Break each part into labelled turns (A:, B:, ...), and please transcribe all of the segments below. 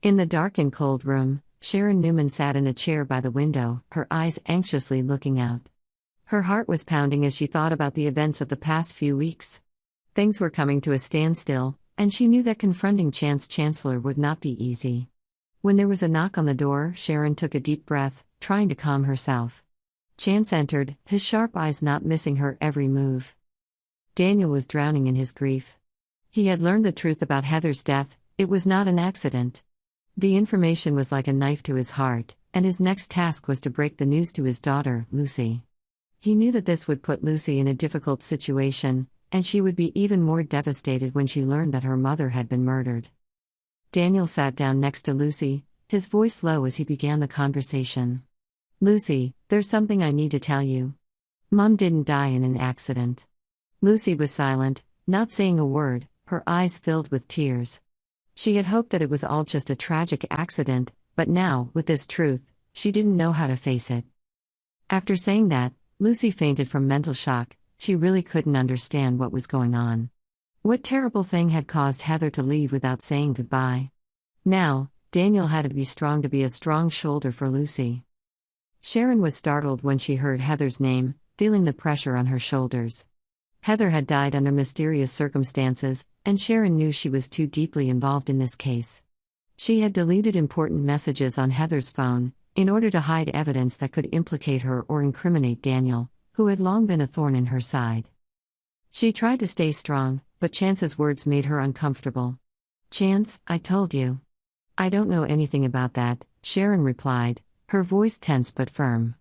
A: In the dark and cold room, Sharon Newman sat in a chair by the window, her eyes anxiously looking out. Her heart was pounding as she thought about the events of the past few weeks. Things were coming to a standstill, and she knew that confronting Chance Chancellor would not be easy. When there was a knock on the door, Sharon took a deep breath, trying to calm herself. Chance entered, his sharp eyes not missing her every move. Daniel was drowning in his grief. He had learned the truth about Heather's death. It was not an accident. The information was like a knife to his heart, and his next task was to break the news to his daughter, Lucy. He knew that this would put Lucy in a difficult situation, and she would be even more devastated when she learned that her mother had been murdered. Daniel sat down next to Lucy, his voice low as he began the conversation. "Lucy, there's something I need to tell you. Mom didn't die in an accident." Lucy was silent, not saying a word, her eyes filled with tears. She had hoped that it was all just a tragic accident, but now, with this truth, she didn't know how to face it. After saying that, Lucy fainted from mental shock. She really couldn't understand what was going on. What terrible thing had caused Heather to leave without saying goodbye? Now, Daniel had to be strong to be a strong shoulder for Lucy. Sharon was startled when she heard Heather's name, feeling the pressure on her shoulders. Heather had died under mysterious circumstances, and Sharon knew she was too deeply involved in this case. She had deleted important messages on Heather's phone, in order to hide evidence that could implicate her or incriminate Daniel, who had long been a thorn in her side. She tried to stay strong, but Chance's words made her uncomfortable. "Chance, I told you." "I don't know anything about that," Sharon replied, her voice tense but firm.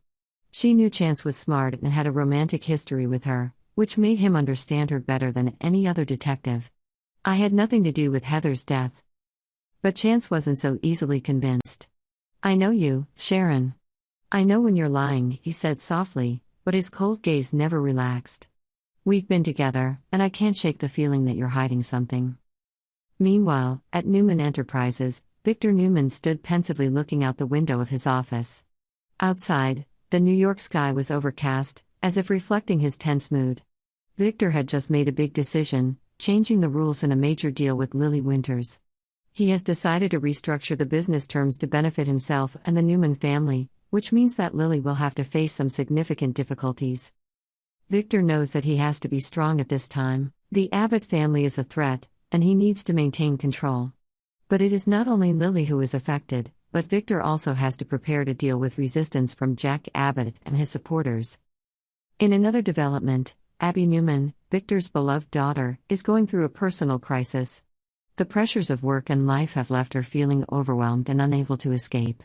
A: She knew Chance was smart and had a romantic history with her, which made him understand her better than any other detective. "I had nothing to do with Heather's death." But Chance wasn't so easily convinced. "I know you, Sharon. I know when you're lying," he said softly, but his cold gaze never relaxed. "We've been together, and I can't shake the feeling that you're hiding something." Meanwhile, at Newman Enterprises, Victor Newman stood pensively looking out the window of his office. Outside, the New York sky was overcast, as if reflecting his tense mood. Victor had just made a big decision, changing the rules in a major deal with Lily Winters. He has decided to restructure the business terms to benefit himself and the Newman family, which means that Lily will have to face some significant difficulties. Victor knows that he has to be strong at this time. The Abbott family is a threat, and he needs to maintain control. But it is not only Lily who is affected, but Victor also has to prepare to deal with resistance from Jack Abbott and his supporters. In another development, Abby Newman, Victor's beloved daughter, is going through a personal crisis. The pressures of work and life have left her feeling overwhelmed and unable to escape.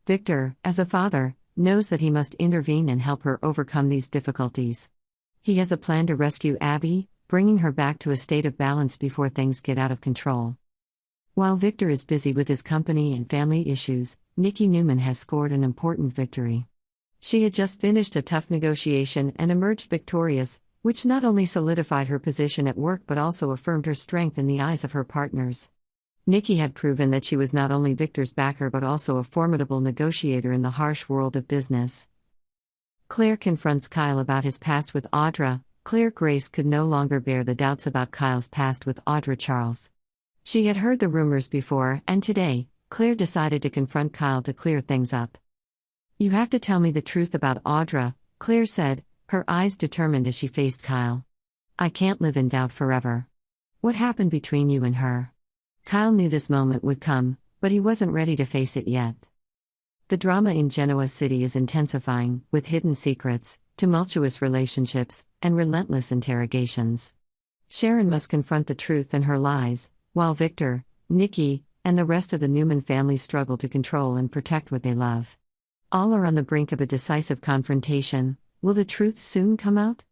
A: Victor, as a father, knows that he must intervene and help her overcome these difficulties. He has a plan to rescue Abby, bringing her back to a state of balance before things get out of control. While Victor is busy with his company and family issues, Nikki Newman has scored an important victory. She had just finished a tough negotiation and emerged victorious, which not only solidified her position at work but also affirmed her strength in the eyes of her partners. Nikki had proven that she was not only Victor's backer but also a formidable negotiator in the harsh world of business. Claire confronts Kyle about his past with Audra. Claire Grace could no longer bear the doubts about Kyle's past with Audra Charles. She had heard the rumors before, and today, Claire decided to confront Kyle to clear things up. "You have to tell me the truth about Audra," Claire said, her eyes determined as she faced Kyle. "I can't live in doubt forever. What happened between you and her?" Kyle knew this moment would come, but he wasn't ready to face it yet. The drama in Genoa City is intensifying, with hidden secrets, tumultuous relationships, and relentless interrogations. Sharon must confront the truth and her lies, while Victor, Nikki, and the rest of the Newman family struggle to control and protect what they love. All are on the brink of a decisive confrontation. Will the truth soon come out?